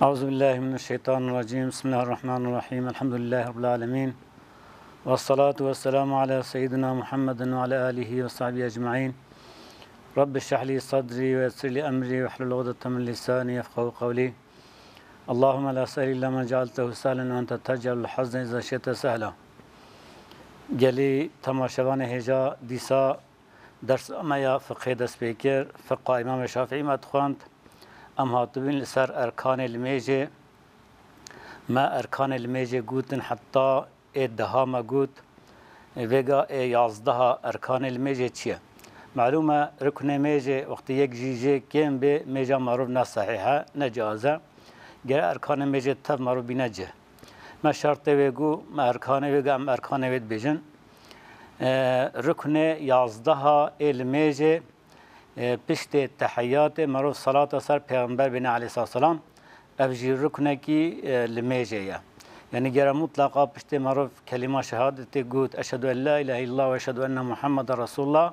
أعوذ بالله من الشيطان الرجيم. بسم الله الرحمن الرحيم. الحمد لله رب العالمين، والصلاة والسلام على سيدنا محمد وعلى آله وصحبه أجمعين. رب اشرح لي صدري ويسر لي أمري واحلل عقدة من لساني يفقهوا قولي. اللهم لا سهل إلا ما جعلته سهلا وأنت تجعل الحزن إذا شئت سهلا. گلی تماشاوان هجا دیسا درس امیا فقه دست بیکر فقه امام شافعی مد خواند. ام هاتبین لسر ارکان المیجه ما ارکان المیجه گوتن حتی ادها ما گوت وگا 11 ارکان المیجه چیه؟ معلومه رکن میجه وقتی یک جیجه کم به میجه معروف نصحیحه نجازه گر ارکان میجه تف معروف بینجه ما شرط وگو ما ارکان وگا ام ارکان وید بیجن رکن 11 المیجه پشت تحیات معروف صلاة سر پیغمبر بنا علیه السلام افجی رکنه کی لمیجه یا یعنی گره مطلقا پشت معروف کلمه شهادت گوت اشهد ان لا اله الا الله و اشهد ان محمد رسول الله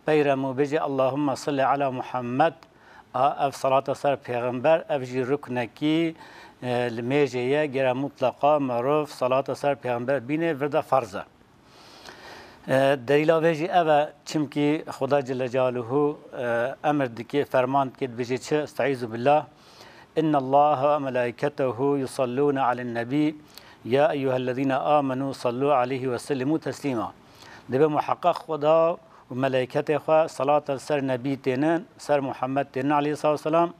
پیرمو بجه اللهم صل علی محمد اف صلاة سر پیغمبر افجی رکنه کی لمیجه یا گره مطلقا معروف صلاة سر پیغمبر بینه ورده فرضه دلیل آویجی اوه چمکی خدا جل جلاله امر دکی فرمان کد بجی چه استعیذ بالله ان الله و ملائکته یصلون علی النبی یا ایها الذین آمنوا صلوا علیه و سلموا تسلیما دبه محقق خدا و ملائکت خواه صلاة سر نبی تینن سر محمد تینن علیه السلام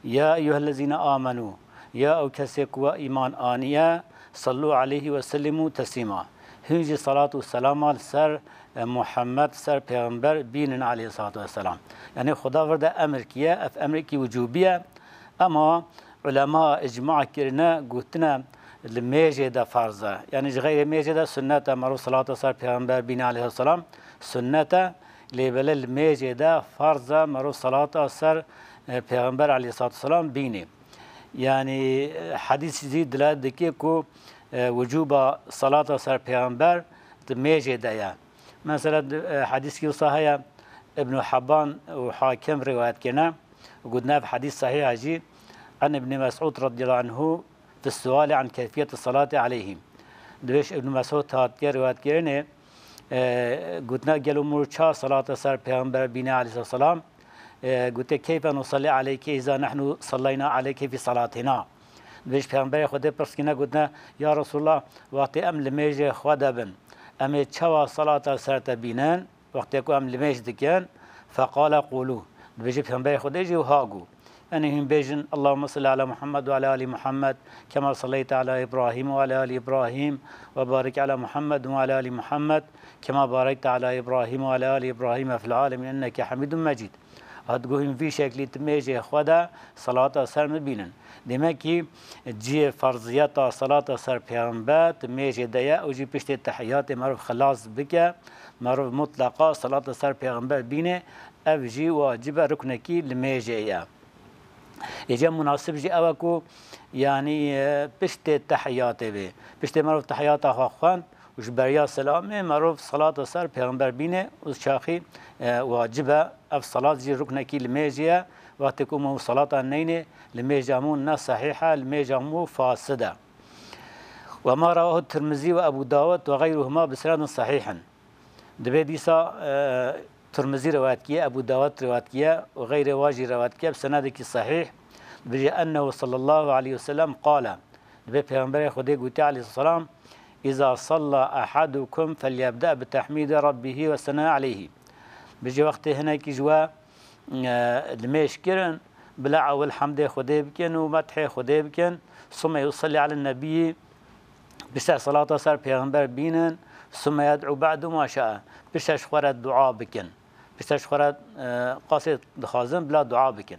یا ایها الذین آمنوا یا او کسی کوا ایمان آنیه صلوا علیه و سلموا تسلیما هنجی صلاة و سلام سر محمد سر پیغمبر بینن علیه السلام یعنی خدا ورده امر کیه اف امر کی وجوبیه اما علماء اجماع کرنه گوتنه لمیجه ده فرضه یعنی غیر میجه ده سنته معروف صلاة سر پیغمبر بینن علیه السلام سنته لیبل لمیجه ده فرضه معروف صلاة سر پیغمبر علیه السلام بینه یعنی حدیث زید دلالت دکیه که وجوب صلاة سر پیغمبر میجه دیا مثلا حدیث کی صحیح ابن حبان و حاکم روایت کنه وقلنا في حديث صحيح عجيب عن ابن مسعود رضي الله عنه في السؤال عن كيفية الصلاة عليهم دوش ابن مسعود هات روایت کنه قلنا قالوا مرچا صلاة سر پیغمبر بنا عليه السلام قلت كيف نصلي عليك إذا نحن صلينا عليك في صلاتنا بیش پیامبر خدا پرس کنه گفتن یا رسول الله وقتی ام لمیج خدا بن ام چوا صلاة سرت بینن وقتی کو ام لمیج دکن فقال قولوا بیش پیامبر خدا جو هاگو يعني هم بيجن اللهم صل على محمد وعلى آل محمد كما صليت على إبراهيم وعلى آل إبراهيم وبارك على محمد وعلى آل محمد كما باركت على إبراهيم وعلى آل إبراهيم في العالمين إنك حميد مجيد هتقولين في شكل تميجي خدا صلاة سر مبينن دمكي جي فرضيات صلاة سر پیغمبر تميجي ديا او جي پشت تحيات معروف خلاص بك معروف مطلقا صلاة سر پیغمبر بينه او جي واجب ركنكي لميجي يا يجي مناسب جي اوكو يعني پشت تحيات به پشت معروف تحيات اخوان وش بريا سلامه معروف صلاة سر پیغمبر بينه وشاخي واجبه اف صلاة جي ركنكي لميجي وقتكم صلاة النين لميجامون ناس صحيحة لميجامو فاسدة وما رواه الترمذي وأبو داود وغيرهما بسند صحيح دبي ديسا ترمذي روايات كيه أبو داود روايات كيه وغير واجي روايات كيه بسندك صحيح بجي أنه صلى الله عليه وسلم قال دبي پیغمبر خدا قوتي عليه السلام إذا صلى أحدكم فليبدأ بتحميد ربه والثناء عليه بجي وقت هنا كي جوا لميش كرن بلا أول حمد خدا بكن ومدح خدا بكن ثم يصلي على النبي بسع صلاة سر پیغمبر بينن ثم يدعو بعد ما شاء بسع شخورة دعاء بكن بسع شخورة قاصد خازن بلا دعاء بكن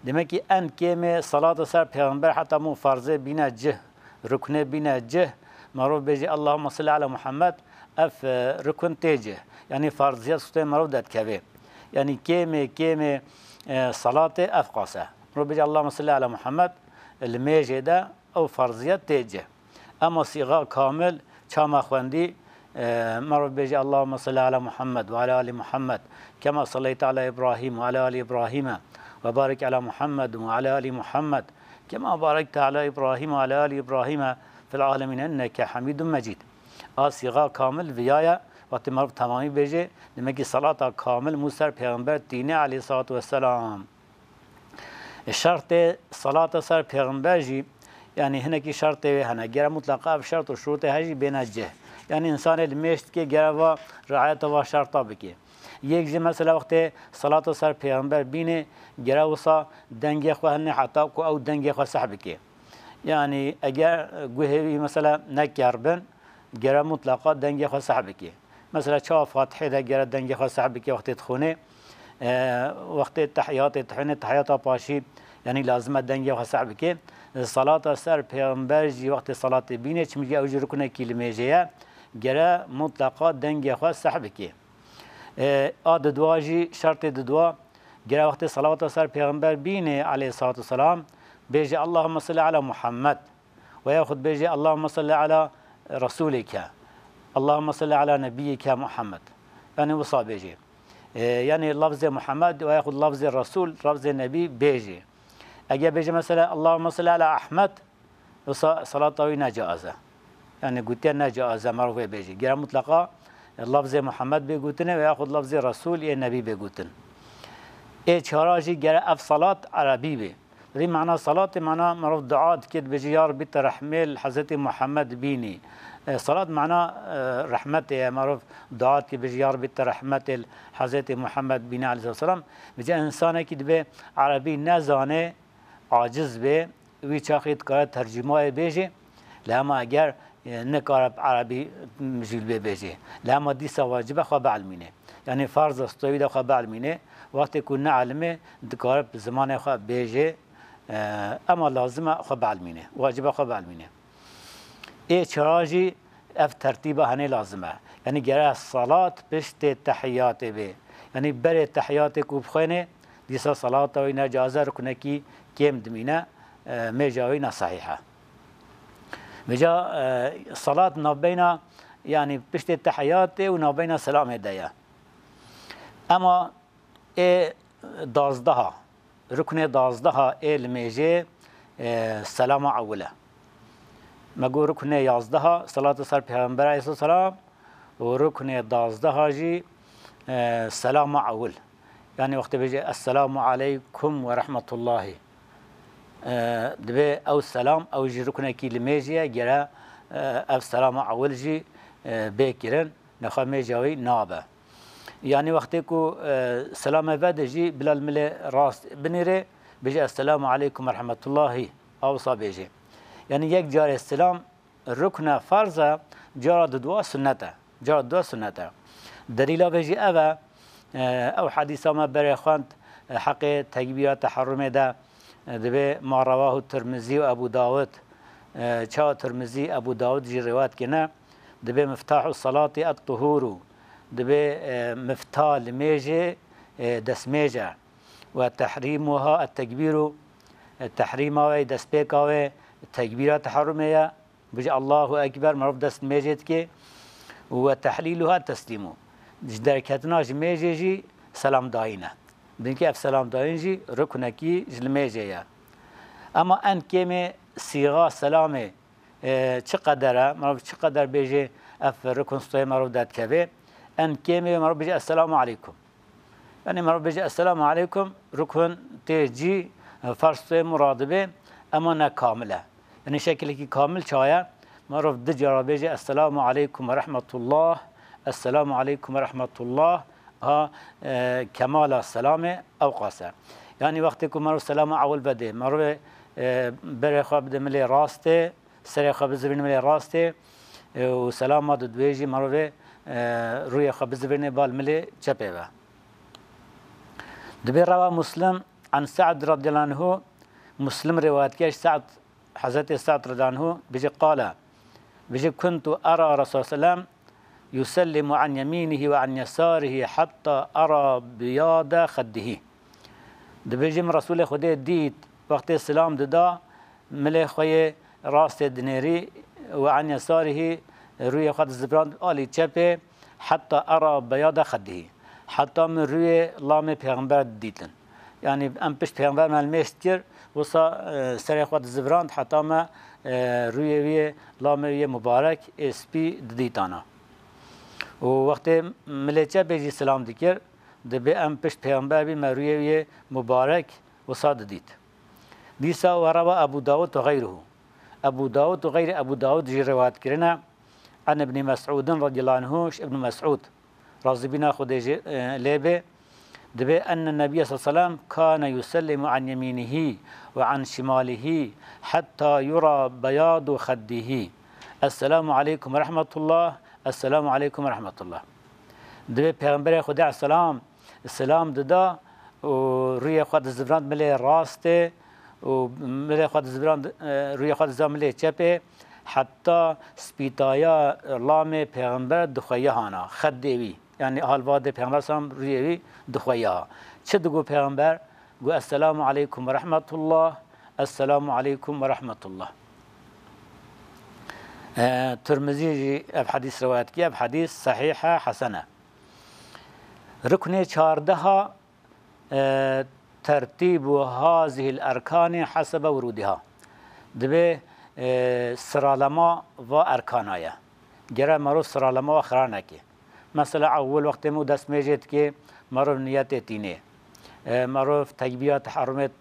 دمكي أن كيمة صلاة سر پیغمبر حتى مو فرضه بينا جه ركنه بينا جه معروف بيجي اللهم صل على محمد اف ركن تيجه يعني فرضيات سوتي معروف دات كبه يعني كيمة صلاة أفقاسة ربي اللهم صل على محمد الميجي ده أو فرضيات تيجه أما صيغة كامل كما خواندي مرة بيجي اللهم صل على محمد وعلى آل محمد كما صليت على إبراهيم وعلى آل إبراهيم وبارك على محمد وعلى آل محمد كما باركت على إبراهيم وعلى آل إبراهيم في العالمين إنك حميد مجيد. صيغة كامل ويايا وقت مرف تمامي بيجي دمكي صلاة كامل موسى پیغمبر تيني عليه الصلاة والسلام. الشرط صلاة سر پیغمبر جي يعني هنا كي شرط هنا غير مطلقة بشرط وشروط هاجي بين الجه يعني إنسان المشت كي غير رعاية وشرطة بكي یک جه مثلا وقت صلاة سر پیغمبر بینه گره وصا دنگی خو هنه حتی کو او دنگی خو صحب که يعني اگر گوهی مثلا نکربن گره مطلقا دنگی خو صحب که مثلا چا فاتحه ده گره دنگی خو صحب که وقت تخونه وقت تحیات تحونه تحیات پاشی يعني لازم دنگی خو صحب که صلاة سر پیغمبر جی وقت صلاة بینه چه میگه اوج رکنه کلمه جه گره مطلقا دنگی خو صحب که دواجی شرط دوا گره وقت صلوات سر پیغمبر بینه علیه الصلاة والسلام بیجی اللهم صل على محمد و یاخد بیجی اللهم صل على رسولك اللهم صل على نبيك محمد يعني وصا بیجی يعني لفظ محمد و یاخد لفظ رسول لفظ نبی بیجی اگر بیجی مثلا اللهم صل على احمد وصا صلاة نجازه يعني قلت نجازه معروفه بیجی گره مطلقا لفظ محمد بگوتنه و یاخد لفظ رسول یا نبی بگوتن چهاراجی گره اف صلاة عربی بی دي معنى صلاة معنى معروف دعاء كد بجيار بترحمل حضرت محمد بيني صلاة معنى رحمته معروف دعاء كد بجيار بترحمة حضرت محمد بيني عليه الصلاة والسلام بجي إنسان كد به عربي نزانه عاجز به ويشاخد كار ترجمة بيجي لما اگر نکار عربی مجیل بیجه لما دیسا واجبه خواب علمینه یعنی فرض استوی ده خواب علمینه وقتی که نعلمه دکار زمان خواب بیجه اما لازمه خواب علمینه واجبه خواب علمینه چراجی اف ترتیبه هنه لازمه یعنی گره صلاة پشت تحیات به یعنی بر تحیات کو بخونه دیسا صلاة و نجازه رکنه کی کم دمینه میجاوی نصحیحه بجا صلاة نابينا يعني بشت التحيات ونابينا سلام هدايا اما دازدها ركن دازدها الميجي سلام اوله مگو ركن يازدها صلاة سر پیغمبر عليه السلام وركن دازدها جي سلام اول يعني وقت بيجي السلام عليكم ورحمة الله دبي او السلام او جي ركن كلمه جرا او السلام اول جي بكرن نخا ميجاوي نابه يعني وقتكو سلام بعد جي بلا المل راس بنيره بيجي السلام عليكم ورحمه الله او صابيجي يعني يك جار السلام ركن فرض جار دوا سنته جار دوا سنته دليل بيجي ابا او حديث ما برخوند حق تكبيرات تحرم ده دبي ما رواه الترمذي وابو داود چا ترمذي ابو داود جي روایت کنه دبي مفتاح الصلاه الطهور دبي مفتاح الميجه دسميجه وتحريمها التكبير تحريمها دسبيكاوي تكبيرات حرميه بجي الله اكبر معروف دسميجه كي وتحليلها التسليم دركتنا جميجه جي سلام داينه بنكي اف سلام داينجي ركنكي جلميجيا اما ان كيمي صيغه سلامه چقدره معروف چقدر بيجي اف ركن ستوي معروف دات كبه ان كيمي معروف بيجي السلام عليكم يعني معروف بيجي السلام عليكم ركن تيجي فرض مرادبه اما نه كامله يعني شكلك كامل شايا معروف دجرا بيجي السلام عليكم ورحمه الله السلام عليكم ورحمه الله كمال السلام او قاسه يعني وقتكم مرو السلام اول بده مرو بره خواب دملي راسته سر خواب زبين ملي راسته وسلام ما دويجي مرو روي خواب زبين بالملي چپه دبي رواه مسلم عن سعد رضي الله عنه مسلم روايات كاش سعد حضرت سعد رضي الله عنه بيجي قال بيجي كنت ارى رسول الله صلى الله عليه وسلم يسلم عن يمينه وعن يساره حتى أرى بياض خده دبيجم رسول خده ديت وقت السلام ددا ملي خويه راس دنيري وعن يساره روي خد الزبران آلي چپه حتى أرى بياض خده حتى من روي لام پیغمبر ديتن يعني ام پش پیغمبر ملمشت كر وصا سر خود زبراند حتی ما روی وی لاموی مبارک اسپی ددیتانا و وقتی ملیچه بیجی سلام دکر دبی ام پشت پیامبر بی مروی وی مبارک وصا ددید دیسا وروا ابو داود و غیره ابو داود و غیر ابو داود جی روایت کرنا عن ابن مسعود رضي الله عنه ابن مسعود رضي بنا خديج ليبه دبي أن النبي صلى الله عليه وسلم كان يسلم عن يمينه وعن شماله حتى يرى بياض خده السلام عليكم ورحمة الله السلام عليكم ورحمة الله دبي پیغمبر خدا السلام ددا و روی خود زبراند ملی راسته و ملی خود زبراند روی خود زبراند ملی چپه حتی سپیتایا لام پیغمبر دخویه هانا خد دیوی یعنی حالواد پیغمبر سلام رویوی دخویه ها چه دگو پیغمبر گو السلام علیکم و رحمت الله السلام علیکم و رحمت الله ترمزی اب حدیث روایت کی اب حدیث صحیحه حسنه رکن 14 ترتیب هذه الارکان حسب ورودها دبه سرالما و ارکانایا گره معروف سرالما و خرانکی مثلا اول وقت مو دست میجید که معروف نیت تینه معروف تکبیرات حرمت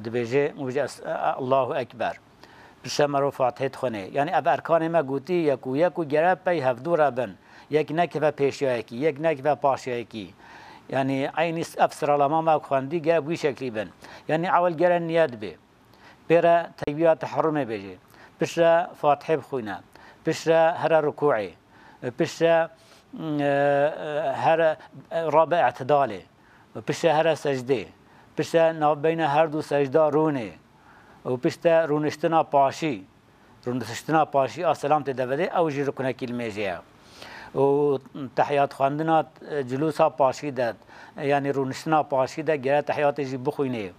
دبیجه موجه الله اکبر بشه معروف فاتحه خونه یعنی اب ارکان ما گوتی یکو گره پی هفدو ربن یک نکفه پیشیایکی یک نکفه پاشیایکی یعنی عین اب سرالما ما خواندی گره بوی شکلی بن یعنی اول گره نیت به بره تکبیرات حرمه بیجه بشه فاتحه بخونه بشه هر رکوعی بشه هر رابع اعتداله بشه هر سجده بشه ناب بین هر دو سجده رونه و بشه رونشتنا پاشی السلام تدوده او جی رکنه کلمه جیه و تحیات خواندنا جلوسا پاشی داد یعنی رونشتنا پاشی داد گره تحیات جی بخوینه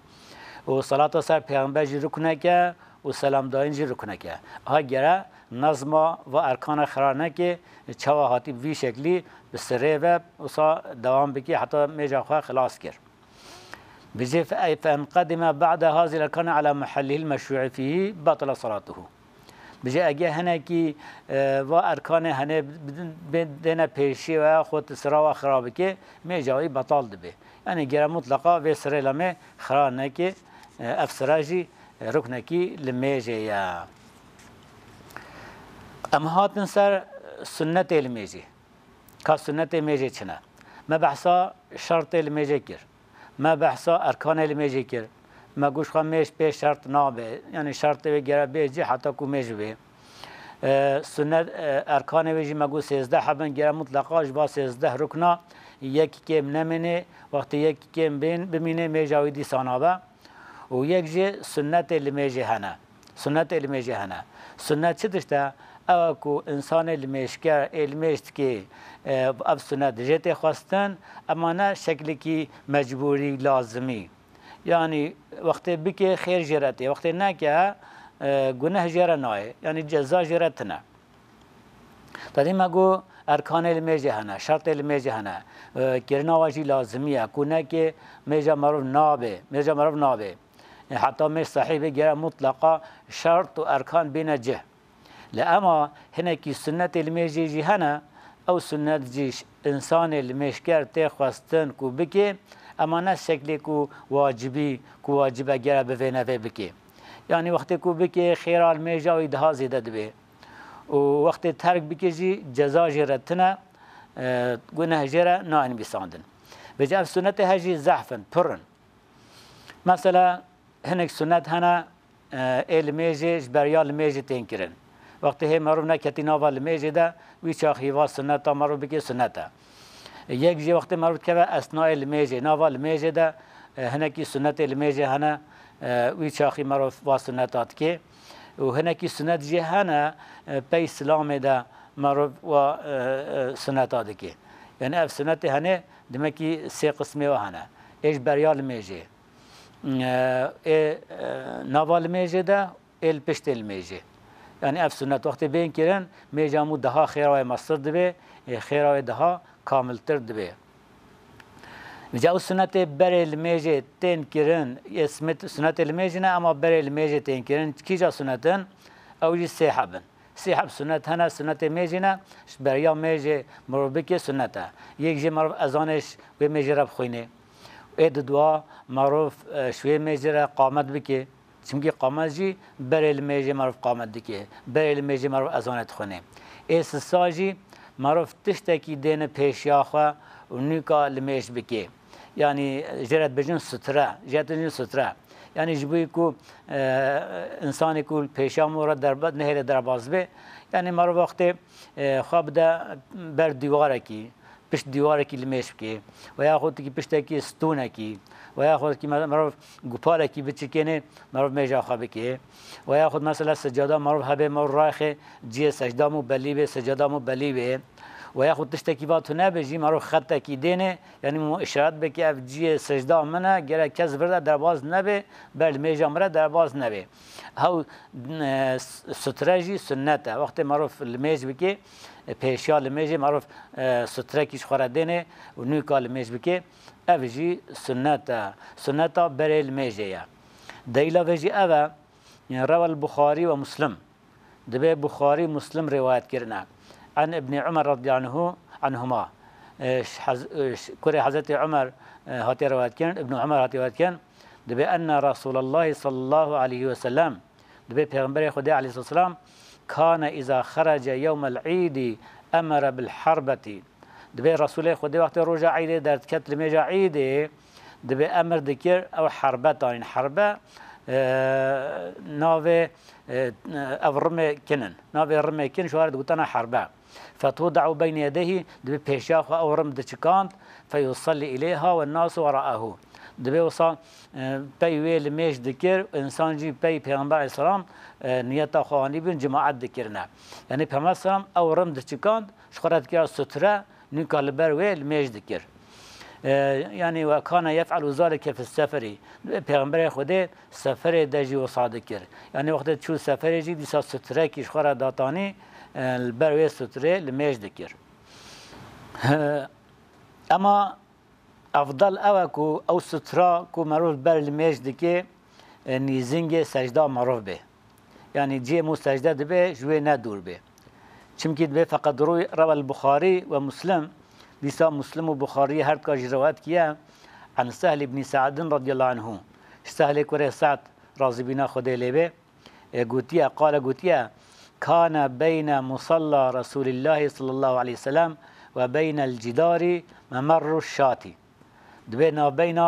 و صلاة سر پیغمبر جی رکنه که و سلام داین جی رکنه که ها گره نظم و ارکان خرانه که چواهاتی وی شکلی به سره و اصا دوام بکی حتی میجا خواه خلاص کرد بجي فإن قدم بعد هذه الأركان على محله المشروع فيه بطل صلاته بجي أجي هنا كي وأركان هنا بدنا بيشي وخد سرا وخرابك ميجاوي بطال دبي يعني جرا مطلقة في سر لما خرانك أفسراجي ركنكي لميجي يا أما هاتن سر سنة الميجي كسنة الميجي شنا ما بحثا شرط الميجي كر ما بحثا أركان الميجي كر ما گوش خواهم میش به شرط نابه یعنی شرط بگیره بیجی حتی کو میش به سنت ارکان بیجی ما گو 13 حبن گیره مطلقاش با 13 رکنا یکی کم نمینه وقتی یکی کم بین بمینه میجاویدی سانابه و یک جه سنت المیجی هنه سنت چه داشته او کو انسان المیشکر المیشت که اب سنت جهت خواستن اما نه شکلی که مجبوری لازمی يعني وقت بك خير جرتي وقت ناكا گناه جرناه يعني جزاء جرتنا تدي ما جو اركان الميجه هنا شرط الميجه هنا كرنا واجي لازميه كنا كي ميجا معروف نابه حتى مش صحيح غير مطلقه شرط واركان بين جه لاما هنا كي سنه الميجه جي هنا او سنه جيش انسان المشكر تخواستن كو بك اما نه شکلی کو واجبه گره به نوه بکی یعنی وقتی کو بکی خیرال میجا و ده زیده دبی و وقتی ترک بکی جی جزا جرتنا گناه جره ناین بیساندن بجا سنت هجی زحفن پرن مثلا هنک سنت هنه ایل میجی جبریال میجی تین کرن وقتی هی معروف نکتی ناوال میجی ده وی چاخی وا سنت ها معروف بکی سنت ها یک جی وقت مربوط که اسنای المیجه ناوال المیجه ده هنکی سنت المیجه هنه وی چاخی معروف با سنتات که و هنکی سنت جه هنه پی اسلام ده معروف و سنتات که یعنی اف سنت هنه دمکی سه قسمه و هنه ایش بریال المیجه ناوال المیجه ده ال پشت المیجه یعنی اف سنت وقت بین کرن میجامو دها خیرای مصر دبه خیرای دها کامل تر دبه بجا سنت بر الميجي تين كيرن اسمت سنت الميجنا اما بر الميجي تين كيرن كيجا سنتن او جي سيحبن سيحب سنت هنا سنت ميجنا بريا ميجي مربك سنته يجي مرب اذانش و ميجي رب خوينه اد دوا معروف شوي ميجي قامت بك چونکی قامت جی بر الميجي معروف قامت دکه بر الميجي معروف اذانت خونه اس ساجي معروف تشتكي دين پیشاخه و نيكا لميش بكي يعني جرت بجن سترة جرت بجن سترة يعني جبوي كو انسان يكون پیشام ورا درباد نهر درباز به يعني مر وقت خواب ده بر دیواره کی پشت دیواره کی لميش بكي و ياخذ کی پشت کی ستونه کی و ياخذ کی مر گوپاله کی بچكنه مر ميجا خواب کی و ياخذ مثلا سجاده مر هبه مر راخ جي سجده مو بلي به سجده مو بلي به وياخذ تشتكيات هنا بيجي معروف خط كيدينه يعني مو اشارات بك اف جي سجده منه غير كز برده درباز نبي بل ميجا مره درباز نبي هاو ستراجي سنته وقت معروف الميج بك پیشا الميج معروف ستره كيش خردينه ونيكا الميج بك اف جي سنته بر الميجيا ديلا بيجي اوا يعني روى البخاري ومسلم دبي بخاري مسلم روايات كرنا عن ابن عمر رضي الله عنهما كوري حضرت عمر هاتي روايات كان ابن عمر هاتي روايات كان دبي أن رسول الله صلى الله عليه وسلم دبي پیغمبر خدا عليه الصلاة والسلام كان إذا خرج يوم العيد أمر بالحربة دبي رسول خدا وقت رجع عيد درد كتل ميجا عيد دبي أمر ذكر أو حربة يعني حربة ناوي أو رمي كنن ناوي رمي كن شوارد قلتنا حربة فتوضع بين يديه دبي بيشاخ أو رم دشكانت فيصلي إليها والناس وراءه دبي وصل بي لميش ذكر إنسان جي بي پیغمبر عليه السلام نيتا خواني بين جماعة ذكرنا يعني پیغمبر السلام أو رم دشكانت شخرت كيا سترة نكال بروي لميش ذكر يعني وكان يفعل ذلك في السفر پیغمبر خدا سفر دجي وصادكر يعني وقت تشو سفر جي دي سترة كي شخرة داتاني البروي سترة لميش ذكر اما افضل اوكو او سترة كو معروف بر لميش ذكر نيزنگ سجده معروف به يعني جي مو سجده دبه جوي ندور به چمكي دبه فقط روى البخاري ومسلم ديسا مسلم وبخاري هر كاج روایت كيا عن سهل بن سعد رضي الله عنه سهل كره سعد راضي بنا خدا لبه قوتيا قال قوتيا كان بين مصلى رسول الله صلى الله عليه وسلم وبين الجدار ممر الشاتي دبنا بين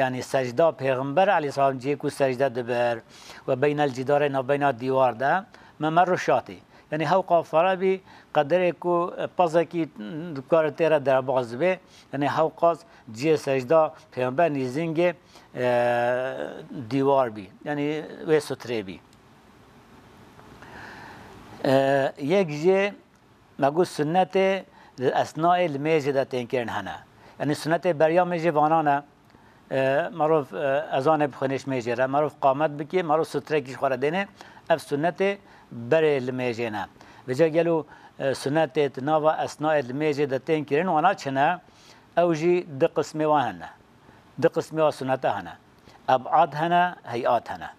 يعني سجده پیغمبر عليه السلام جيكو سجده دبر وبين الجدار وبين الديوار ده ممر الشاتي يعني هاو قافره بي قدره کو پازکی دکار تیرا در باز به یعنی هاو قاز جی سجده پیامبر نیزینگ دیوار بی یعنی و ستره بی یک جی مگو سنت اثناء الميجدة تنكرن هنا يعني سنت بريا ميجي بانانا معروف اذان بخونش ميجره معروف قامت بكي معروف ستره كيش خوردينه اف سنت بري الميجينا بجا قالوا سنت تناوا اثناء الميجدة تنكرن وانا چنا اوجي د قسمه وهنا د قسمه سنت هنا ابعاد هنا هيئات هنا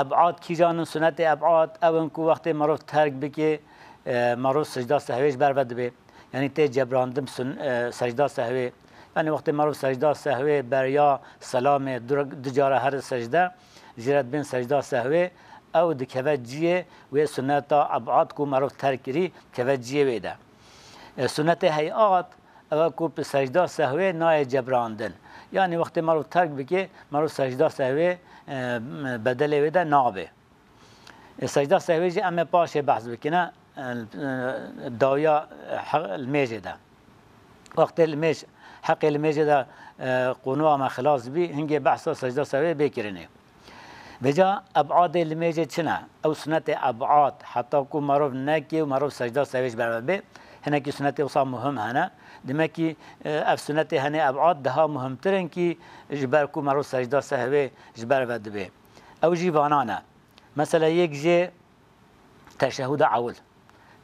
ابعاد کی جانن سنت ابعاد اون کو وقت معروف ترک بكي معروف سجده سهویش برود به یعنی ته جبراندم سجده سهوی يعني وقت معروف سجده سهوی بریا سلام دجاره هر سجده جرات بين سجده سهوی او د کوجیه و سنت ابعاد کو معروف ترکری کوجیه ویده سنت هیئات او کو په سجده سهوی نای جبراندن يعني وقت معروف ترک بکی معروف سجده سهوی بدل ویده نابه سجده سهوی جی اما پاشه بحث بکنه داویا الميجدة وقت الميج حق الميجدة قنوع ما خلاص بي هنجي بحث سجدة سوي بيكرني بجا ابعاد الميجد شنا او سنة ابعاد حتى كو معروف ناكي ومعروف سجدة سويش بربه هنا كي سنة وصام مهم هنا دمكي اف سنة هنا ابعاد دها مهم ترن كي جبر كو معروف سجدة سهوي جبر بدبه او جيبانانا مثلا يك جي تشهد عول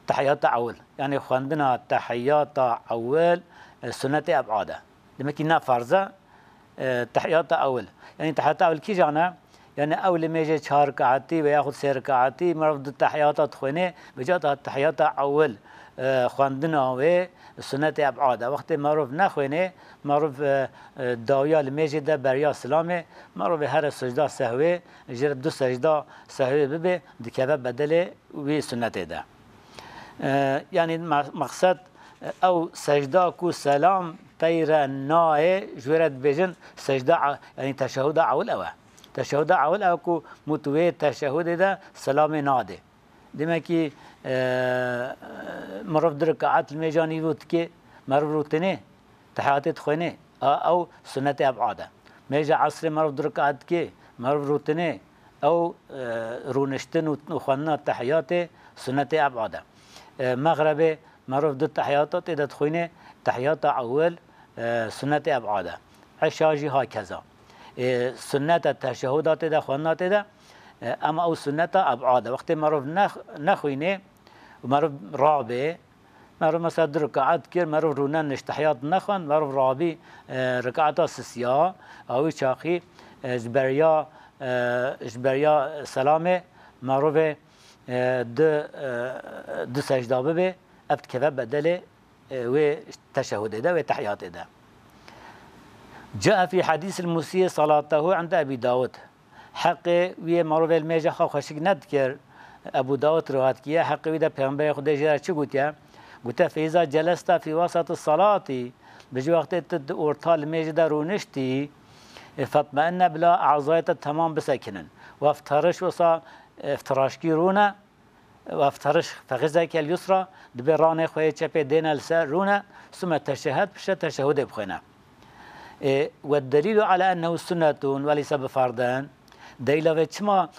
تحيات عول يعني خواندنا تحيات عول سنة أبعاده دمكي نا فرضه تحيات أول يعني تحيات أول كي جانا يعني أول ما يجي 4 ركعتي وياخذ 3 ركعتي مرفض التحيات تخوينه بجات التحيات أول خواندنا و سنة أبعاد وقت معروف نخوينه معروف داويا الميجي ده بريا سلامه معروف هر سجدة سهوي جرب 2 سجدة سهوي ببي دكبه بدله و سنة ده يعني مقصد او سجدة كو سلام تير ناي جورت بيجن سجدة يعني تشهد اول اوه تشهد اول او كو متوي تشهد ده سلام ناده دمكي مرف دركعات الميجاني وتكي مرف روتني تحياتي تخويني او سنة ابعاده ميجا عصر مرف دركعات كي مرف روتني او رونشتن وخوانا تحياتي سنة ابعاده مغربي معروف دو تحياتات إذا تخوينه تحيات أول سنة أبعاده عشاجي هكذا سنة التشهدات إذا خوانات إذا أما أو سنة أبعاده وقت معروف نخوينه ومعروف رابع معروف مثلا دو ركعات كير معروف رونان نشتحيات نخوان معروف رابع ركعات سسيا أو شاقي جبريا سلامه معروف دو سجده ببه ابت كذا بدله وتشهد ده وتحيات ده جاء في حديث المسيء صلاته عند ابي داود حق وی معروف الميجا خوشك ندكر ابو داود روایت کیه حق وی ده پیامبر خدا جرا چه گوتیا گوته فیزا جلست في وسط الصلاه بجي وقت اورتال الميجا ده رونشتي فاطمئن بلا اعضایت تمام بسکنن و افترش وصا افتراشکی رونه و افترش فخذك اليسرى دبرانه خوي چپه دين السر رونه ثم تشهد بش تشهد بخنا والدليل على انه سنه وليس بفرضا دليل وچما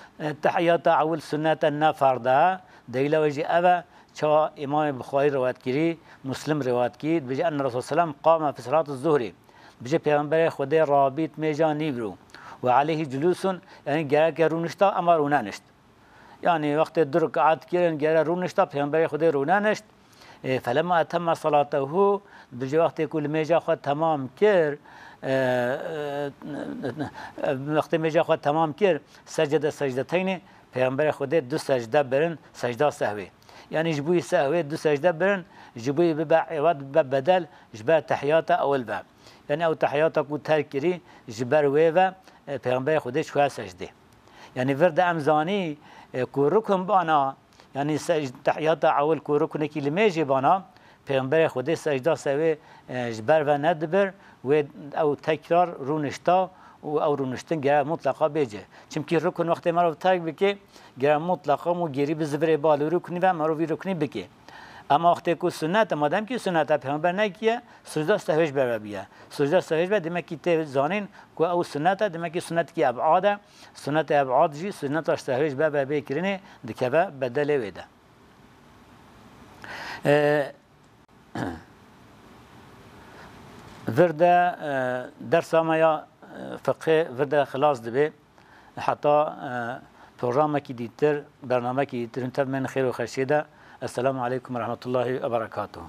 تحيات اول سنه النا فرضا دليل وجي ابا چا امام بخاري روایت کری مسلم روایت کی بجي ان الرسول صلى الله عليه وسلم قام في صلاه الظهر بجي پیغمبر خدا رابط میجانی برو وعليه جلوس يعني جاك رونشتا اما رونانشت يعني وقت الدركعات كيرن جرى رونشتا پیغمبر خدا رونانشت فلما اتم صلاته بجي وقت كل ميجا خد تمام كير وقت ميجا خد تمام كير سجد سجدتين پیغمبر خدا 2 سجده برن سجده سهوي يعني جبوي سهوي 2 سجده برن جبوي ببعوض بدل جبا تحيات اول باب يعني او تحياتك وتركري جبر ويفا پیغمبر خدا شو سجده يعني فرد امزاني كوركم بانا يعني تحيات اول كوركم كي لميجي بانا پیغمبر خدا سجده سوي جبر و ندبر و او تكرار رونشتا او رونشتن جرا مطلقه بيجي چمكي ركن وقت ما رو ترك بكي جرا مطلقه مو گيري بزبر بالو ركني و ما رو ركني بكي اما وقتی که سنت مادام که سنت پیامبر نکیه سجده سهوش بر بیه سجده سهوش بر دم کی ته زانین که او سنت دم کی سنت کی ابعاد سنت ابعاد جی سنت سهوش بر بکرینه دکبه بدل ویده ورده درس ما یا فقه ورده خلاص دبی حتی پروگرام کی دیتر برنامه کی دیتر انت من خیر و خشیده السلام عليكم ورحمة الله وبركاته.